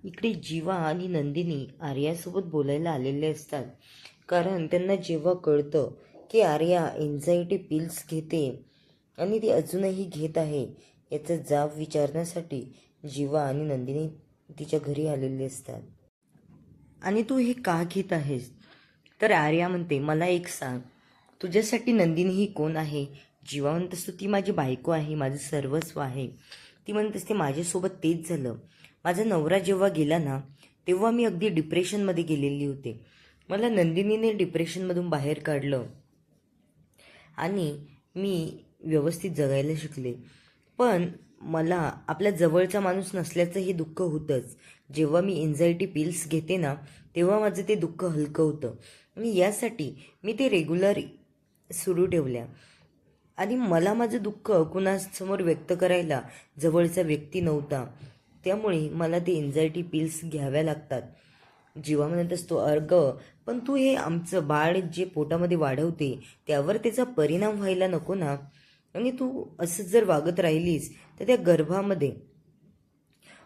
इकडे जीवा आणि नंदिनी आर्यासोबत बोलायला आलेले असतात. कारण त्यांना जेव्हा कळतं की आर्या एन्झायटी पिल्स घेते आणि ती अजूनही घेत आहे याचा जाब विचारण्यासाठी जीवा आणि नंदिनी तिच्या घरी आलेले असतात. आणि तू हे का घेत आहेस? तर आर्या म्हणते, मला एक सांग, तुझ्यासाठी नंदिनी ही कोण आहे? जीवा म्हणत असतो, ती माझी बायको आहे, माझं सर्वस्व आहे. ती म्हणत असते, माझ्यासोबत तेच झालं. माझा नवरा जेव्हा गेला ना तेव्हा मी अगदी डिप्रेशनमध्ये गेलेली होते. मला नंदिनीने डिप्रेशनमधून बाहेर काढलं आणि मी व्यवस्थित जगायला शिकले. पण मला आपल्या जवळचा माणूस नसल्याचं हे दुःख होतंच. जेव्हा मी एन्झायटी पिल्स घेते ना तेव्हा माझं ते दुःख हलकं होतं आणि यासाठी मी ते रेग्युलर सुरू ठेवल्या. आणि मला माझं दुःख कुणासमोर व्यक्त करायला जवळचा व्यक्ती नव्हता, त्यामुळे मला ते एन्झायटी पिल्स घ्याव्या लागतात. जीवा म्हणत असतो, अर्ग पण तू हे आमचं बाळ जे पोटामध्ये वाढवते त्यावर त्याचा परिणाम व्हायला नको ना. आणि तू असं जर वागत राहिलीस तर त्या गर्भामध्ये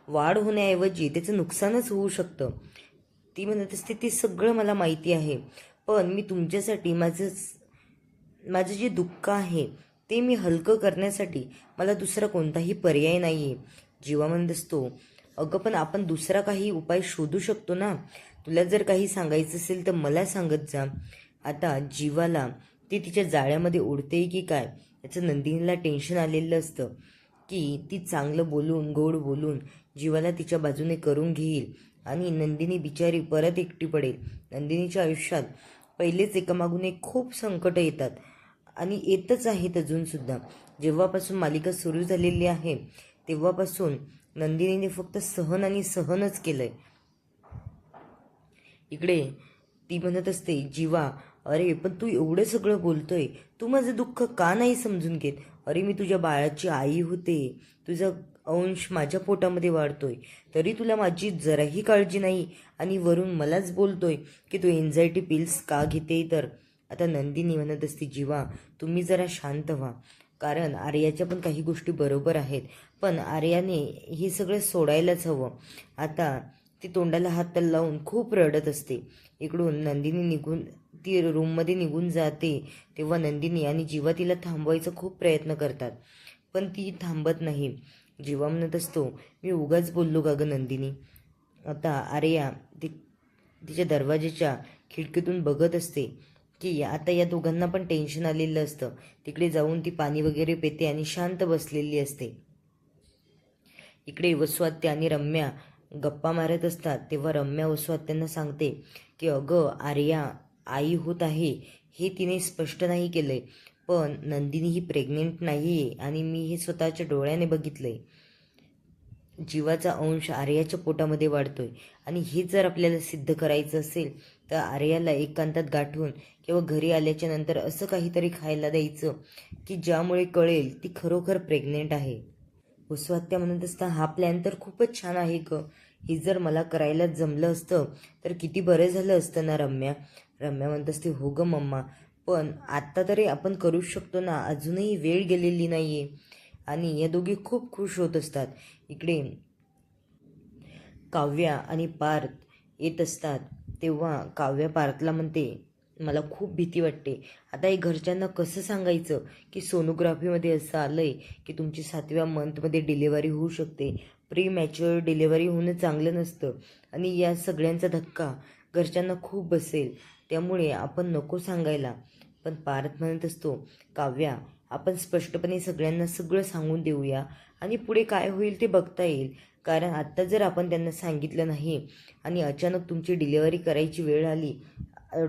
वाढ होण्याऐवजी त्याचं नुकसानच होऊ शकतं. ती म्हणत असते, ते सगळं मला माहिती आहे, पण मी तुमच्यासाठी माझं जे दुःख आहे ते मी हलकं करण्यासाठी मला दुसरा कोणताही पर्याय नाही आहे. जीवा म्हणत असतो, अगं पण आपण दुसरा काही उपाय शोधू शकतो ना. तुला जर काही सांगायचं असेल तर मला सांगत जा. आता जीवाला ती तिच्या जाळ्यामध्ये उडते की काय याचं नंदिनीला टेन्शन आलेलं असतं, की ती चांगलं बोलून गोड बोलून जीवाला तिच्या बाजूने करून घेईल आणि नंदिनी बिचारी परत एकटी पडेल. नंदिनीच्या आयुष्यात पहिलेच एकामागून एक खूप संकट येतात आणि येतच आहेत अजूनसुद्धा. जेव्हापासून मालिका सुरू झालेली आहे तेव्हापासून नंदिनीने फक्त सहन आणि सहनच केलंय. इकडे ती म्हणत असते, जीवा अरे पण तू एवढं सगळं बोलतोय, तू माझं दुःख का नाही समजून घेत? अरे मी तुझ्या बाळाची आई होते, तुझा अंश माझ्या पोटामध्ये वाढतोय, तरी तुला माझी जराही काळजी नाही आणि वरून मलाच बोलतोय की तू एन्झायटी पिल्स का घेते. तर आता नंदिनी म्हणत असते, जीवा तुम्ही जरा शांत व्हा, कारण आर्याच्या पण काही गोष्टी बरोबर आहेत, पण आर्याने हे सगळं सोडायलाच हवं. आता ती तोंडाला हात लावून खूप रडत असते. इकडून नंदिनी ती रूममध्ये निघून जाते तेव्हा नंदिनी आणि जीवा तिला थांबवायचा खूप प्रयत्न करतात, पण ती थांबत नाही. जीवा म्हणत असतो, मी उगाच बोललो का गं नंदिनी. आता आर्या तिच्या दरवाजेच्या खिडकीतून बघत असते की आता या दोघांना पण टेन्शन आलेलं असतं. तिकडे जाऊन ती पाणी वगैरे पिते आणि शांत बसलेली असते. इकडे वसुआत्या आणि रम्या गप्पा मारत असतात तेव्हा रम्या वसुआत्यांना सांगते की अगं आर्या आई होत आहे हे तिने स्पष्ट नाही केलंय, पण नंदिनी ही प्रेग्नेंट नाही आहे आणि मी हे स्वतःच्या डोळ्याने बघितलंय. जीवाचा अंश आर्याच्या पोटामध्ये वाढतोय आणि हे जर आपल्याला सिद्ध करायचं असेल तर आर्याला एकांतात गाठून किंवा घरी आल्याच्या नंतर असं काहीतरी खायला द्यायचं की ज्यामुळे कळेल ती खरोखर प्रेग्नेंट आहे. वसुहत्या म्हणत असता, हा प्लॅन तर खूपच छान आहे ग, हे जर मला करायला जमलं असतं तर किती बरं झालं असतं ना. रम्या म्हणत असते, हो ग मम्मा, पण आत्ता तरी आपण करूच शकतो ना, अजूनही वेळ गेलेली नाहीये. आणि या दोघी खूप खुश होत असतात. इकडे काव्या आणि पार्थ येत असतात तेव्हा काव्या पार्थला म्हणते, मला खूप भीती वाटते. आता हे घरच्यांना कसं सांगायचं की सोनोग्राफीमध्ये असं आलंय की तुमची 7व्या मंथमध्ये डिलिव्हरी होऊ शकते. प्री मॅच्युअर डिलिव्हरी होणं चांगलं नसतं आणि या सगळ्यांचा धक्का घरच्यांना खूप बसेल, त्यामुळे आपण नको सांगायला. पण पार्थ म्हणत असतो, काव्या आपण स्पष्टपणे सगळ्यांना सगळं सांगून देऊया आणि पुढे काय होईल ते बघता येईल. कारण आत्ता जर आपण त्यांना सांगितलं नाही आणि अचानक तुमची डिलिव्हरी करायची वेळ आली,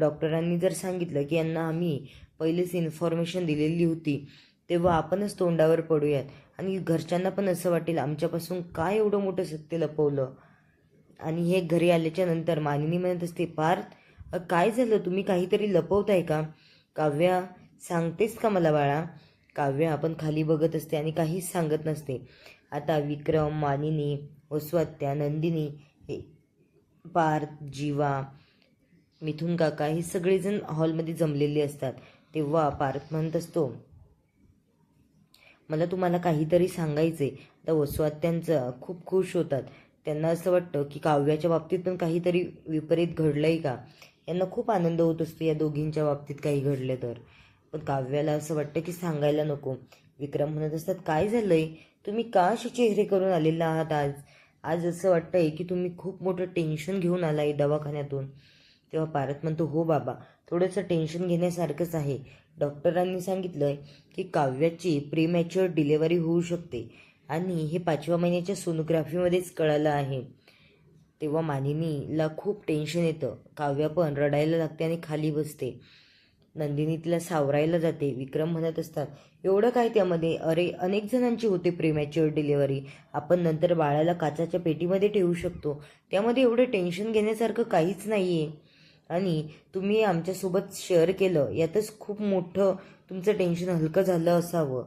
डॉक्टरांनी जर सांगितलं की यांना आम्ही पहिलेच इन्फॉर्मेशन दिलेली होती, तेव्हा आपणच तोंडावर पडूयात आणि घरच्यांना पण असं वाटेल आमच्यापासून काय एवढं मोठं सत्य लपवलं. आणि हे घरी आल्याच्या नंतर मानिनी म्हणत असते, पार्थ काय झालं, तुम्ही काहीतरी लपवताय का? काव्या सांगतेस का मला बाळा? काव्या आपण खाली बघत असते आणि काहीच सांगत नसते. आता विक्रम, मानिनी, वसुहत्या, नंदिनी, पार्थ, जीवा, मिथुन काका हे सगळेजण हॉलमध्ये जमलेले असतात. तेव्हा पार्थ म्हणत असतो, मला तुम्हाला काहीतरी सांगायचे. आता वसुहत्यांचं खूप खुश होतात त्यांना असं वाटतं की काव्याच्या बाबतीत पण काहीतरी विपरीत घडलं आहे का. यांना खूप आनंद होत असतो या दोघींच्या बाबतीत काही घडले तर. पण काव्याला असं वाटतं की सांगायला नको. विक्रम म्हणत असतात, काय झालं आहे, तुम्ही का असे चेहरे करून आलेला आहात आज. आज असं वाटतं आहे की तुम्ही खूप मोठं टेन्शन घेऊन आला आहे दवाखान्यातून. तेव्हा पारत म्हणतो, हो बाबा, थोडंसं टेन्शन घेण्यासारखंच आहे. डॉक्टरांनी सांगितलं आहे की काव्याची प्रीमॅच्युअर डिलेव्हरी होऊ शकते आणि हे 5व्या महिन्याच्या सोनोग्राफीमध्येच कळालं आहे. तेव्हा मानिनीला खूप टेन्शन येतं. काव्या पण रडायला लागते आणि खाली बसते. नंदिनी तिला सावरायला जाते. विक्रम म्हणत असतात, एवढं काय त्यामध्ये, अरे अनेक जणांची होते प्रीमॅच्युअर डिलेव्हरी, आपण नंतर बाळाला काचाच्या पेटीमध्ये ठेवू शकतो, त्यामध्ये एवढं टेन्शन घेण्यासारखं काहीच नाही आहे. आणि तुम्ही आमच्यासोबत शेअर केलं यातच खूप मोठं तुमचं टेन्शन हलकं झालं असावं.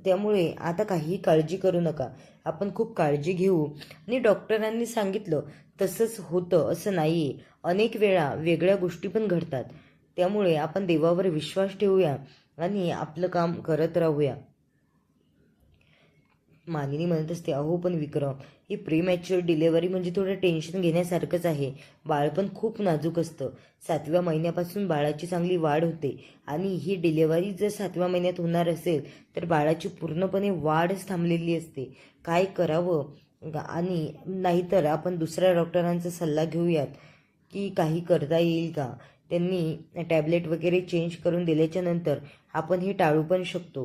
त्यामुळे आता काहीही काळजी करू नका, आपण खूप काळजी घेऊ. आणि डॉक्टरांनी सांगितलं तसंच होतं असं नाही आहे, अनेक वेळा वेगळ्या गोष्टी पण घडतात. त्यामुळे आपण देवावर विश्वास ठेवूया आणि आपलं काम करत राहूया. मानिनी म्हणत असते, अहो पण विक्रम, ही प्रीमॅच्युअर डिलेव्हरी म्हणजे थोडं टेन्शन घेण्यासारखंच आहे. बाळ पण खूप नाजूक असतं. 7व्या महिन्यापासून बाळाची चांगली वाढ होते आणि ही डिलेव्हरी जर 7व्या महिन्यात होणार असेल तर बाळाची पूर्णपणे वाढच थांबलेली असते. काय करावं आणि नाहीतर आपण दुसऱ्या डॉक्टरांचा सल्ला घेऊयात की काही करता येईल का. त्यांनी टॅबलेट वगैरे चेंज करून दिल्याच्या नंतर आपण हे टाळू पण शकतो.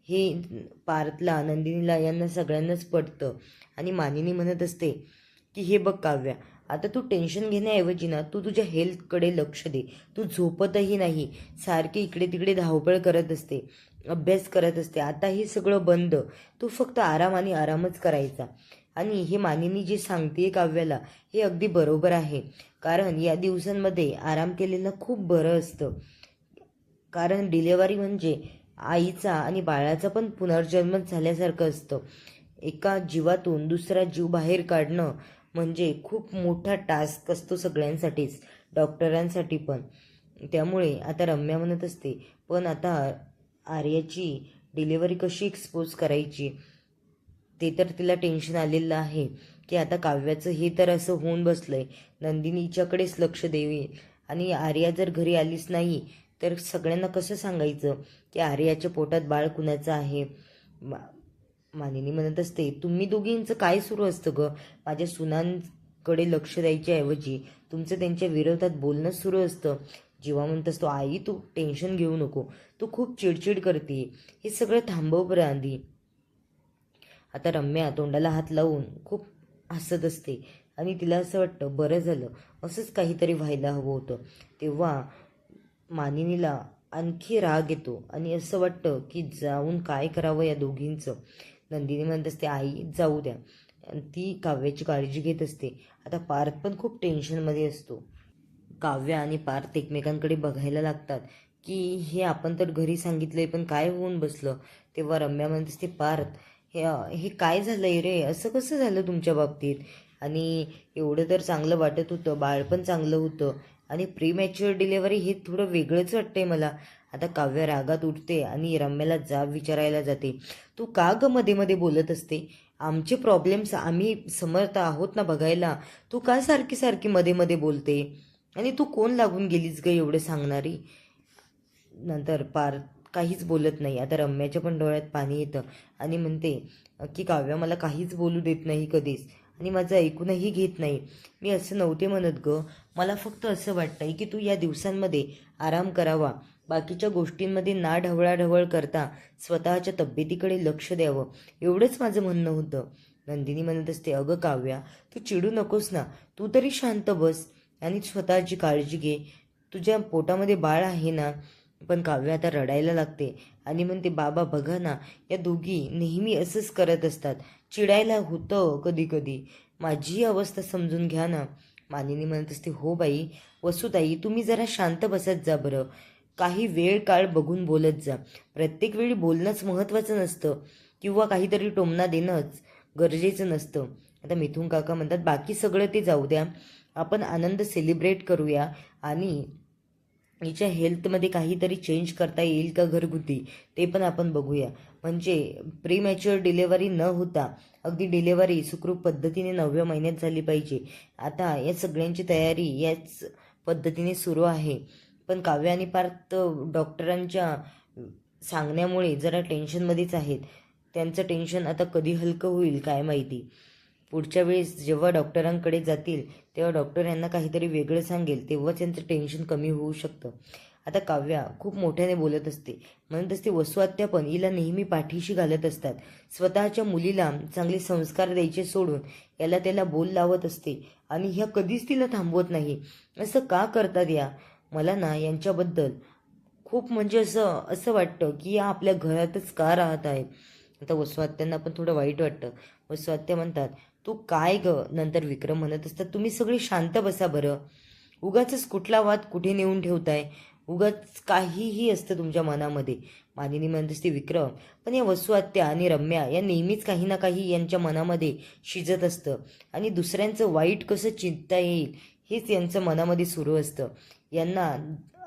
हे पार्थला, नंदिनीला, यांना सगळ्यांनाच पडतं. आणि मानिनी म्हणत असते की हे बघ काव्या, आता तू टेन्शन घेण्याऐवजी ना तू तुझ्या हेल्थकडे लक्ष दे. तू झोपतही नाही, सारखी इकडे तिकडे धावपळ करत असते, अभ्यास करत असते. आता हे सगळं बंद, तू फक्त आराम आणि आरामच करायचा. आणि हे मानिनी जे सांगते काव्याला हे अगदी बरोबर आहे. कारण या दिवसांमध्ये आराम केलेलं खूप बरं असतं. कारण डिलेव्हरी म्हणजे आईचा आणि बाळाचा पण पुनर्जन्म झाल्यासारखं असतं. एका जीवातून दुसरा जीव बाहेर काढणं म्हणजे खूप मोठा टास्क असतो सगळ्यांसाठीच, डॉक्टरांसाठी पण. त्यामुळे आता रम्या म्हणत असते, पण आता आर्याची डिलेव्हरी कशी एक्सपोज करायची ते तर तिला टेन्शन आलेलं आहे की आता काव्याचं हे तर असं होऊन बसलंय, नंदिनीच्याकडेच लक्ष देवी आणि आर्या जर घरी आलीच नाही तर सगळ्यांना कसं सांगायचं की आर्याच्या पोटात बाळ कुणाचं आहे. मानिनी म्हणत असते, तुम्ही दोघींचं काय सुरू असतं ग, माझ्या सुनांकडे लक्ष द्यायच्या ऐवजी तुमचं त्यांच्या विरोधात बोलणं सुरू असतं. जीवा म्हणत असतो, आई तू टेन्शन घेऊ नको, तू खूप चिडचिड करते, हे सगळं थांबव बरं आधी. आता रम्या तोंडाला हात लावून खूप हसत असते आणि तिला असं वाटतं बरं झालं, असंच काहीतरी व्हायला हवं होतं. तेव्हा मानिनीला आणखी राग येतो आणि असं वाटतं की जाऊन काय करावं या दोघींचं. नंदिनी म्हणत असते, आई जाऊ द्या. ती काव्याची काळजी घेत असते. आता पार्थ पण खूप टेन्शनमध्ये असतो. काव्या आणि पार्थ एकमेकांकडे बघायला लागतात की हे आपण तर घरी सांगितलंय पण काय होऊन बसलं. तेव्हा रम्या म्हणत असते, पार्थ हे काय झालंय रे, असं कसं झालं तुमच्या बाबतीत. आणि एवढं तर चांगलं वाटत होतं, बाळ पण चांगलं होतं आणि प्रीमॅच्युअर डिलेव्हरी हे थोडं वेगळंच वाटतंय मला. आता काव्य रागात उठते आणि रम्याला जाब विचारायला जाते, तू का ग मध्ये मध्ये बोलत असते, आमचे प्रॉब्लेम्स आम्ही समर्थ आहोत ना बघायला, तू का सारखी सारखी मध्ये मध्ये बोलते आणि तू कोण लागून गेलीस ग एवढं सांगणारी. नंतर पार काहीच बोलत नाही. आता रम्याच्या पण डोळ्यात पाणी येतं आणि म्हणते की काव्या मला काहीच बोलू देत नाही कधीच आणि माझं ऐकूनही घेत नाही. मी असं नव्हते म्हणत ग, मला फक्त असं वाटतंय की तू या दिवसांमध्ये आराम करावा, बाकीच्या गोष्टींमध्ये ना ढवळाढवळ करता स्वतःच्या तब्येतीकडे लक्ष द्यावं, एवढंच माझं म्हणणं होतं. नंदिनी म्हणत असते, अगं काव्या तू चिडू नकोस ना, तू तरी शांत बस आणि स्वतःची काळजी घे, तुझ्या पोटामध्ये बाळ आहे ना. पण काव्य आता रडायला लागते आणि म्हणते, बाबा बघा ना, या दोघी नेहमी असंच करत असतात, चिडायला होतं कधी कधी, माझी अवस्था समजून घ्या ना. मानिनी म्हणत असते, हो बाई वसुताई, तुम्ही जरा शांत बसत जा बरं, काही वेळ काळ बघून बोलत जा, प्रत्येक वेळी बोलणंच महत्त्वाचं नसतं किंवा काहीतरी टोमणा देणंच गरजेचं नसतं. आता मिथुन काका म्हणतात, बाकी सगळं ते जाऊ द्या, आपण आनंद सेलिब्रेट करूया आणि हिच्या हेल्थमध्ये काहीतरी चेंज करता येईल का घरगुती, ते पण आपण बघूया. म्हणजे प्रीमॅच्युअर डिलेवरी न होता अगदी डिलेवरी सुखरूप पद्धतीने 9व्या महिन्यात झाली पाहिजे. आता या सगळ्यांची तयारी याच पद्धतीने सुरू आहे. पण काव्य आणि पार्थ डॉक्टरांच्या सांगण्यामुळे जरा टेन्शनमध्येच आहेत. त्यांचं टेन्शन आता कधी हलकं होईल काय माहिती. पुढच्या वेळेस जेव्हा डॉक्टरांकडे जातील तेव्हा डॉक्टर यांना काहीतरी वेगळं सांगेल, तेव्हाच यांचं टेन्शन कमी होऊ शकतं. आता काव्या खूप मोठ्याने बोलत असते. म्हणत असते वसू आत्या पण हिला नेहमी पाठीशी घालत असतात. स्वतःच्या मुलीला चांगले संस्कार द्यायचे सोडून याला त्याला बोल लावत असते आणि ह्या कधीच तिला थांबवत नाही. असं का करतात या? मला ना यांच्याबद्दल खूप म्हणजे असं असं वाटतं की या आपल्या घरातच का राहत आहेत. आता वसू आत्यांना पण थोडं वाईट वाटतं. वसू आत्या म्हणतात तू काय ग? नंतर विक्रम म्हणत असतात तुम्ही सगळे शांत बसा बरं. उगाचच कुठला वाद कुठे नेऊन ठेवताय. उगाच काहीही असतं तुमच्या मनामध्ये. मानिनी म्हणत असते विक्रम पण या वसू आत्या आणि रम्या या नेहमीच काही ना काही यांच्या मनामध्ये शिजत असतं आणि दुसऱ्यांचं वाईट कसं चिंता येईल हेच यांचं मनामध्ये सुरू असतं. यांना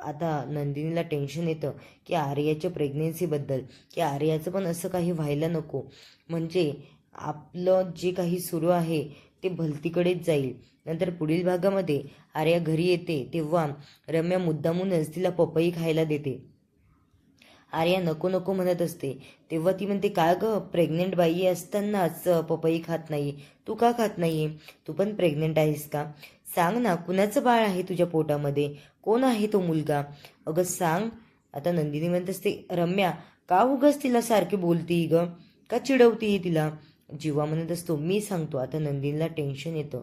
आता नंदिनीला टेन्शन येतं की आर्याच्या प्रेग्नेन्सीबद्दल, की आर्याचं पण असं काही व्हायला नको. म्हणजे आपलं जे काही सुरू आहे ते भलतीकडेच जाईल. नंतर पुढील भागामध्ये आर्या घरी येते तेव्हा रम्या मुद्दामूनच तिला पपई खायला देते. आर्या नको नको म्हणत असते तेव्हा ती म्हणते का ग प्रेग्नेंट बाई असतानाच पपई खात नाही, तू का खात नाही? तू पण प्रेग्नेंट आहेस का? सांग ना, कुणाचं बाळ आहे तुझ्या पोटामध्ये? कोण आहे तो मुलगा? अगं सांग. आता नंदिनी म्हणत असते रम्या का उगाच तिला सारखी बोलती ग, का चिडवती तिला? जीवा म्हणत असतो मी सांगतो. आता नंदिनीला टेन्शन येतं.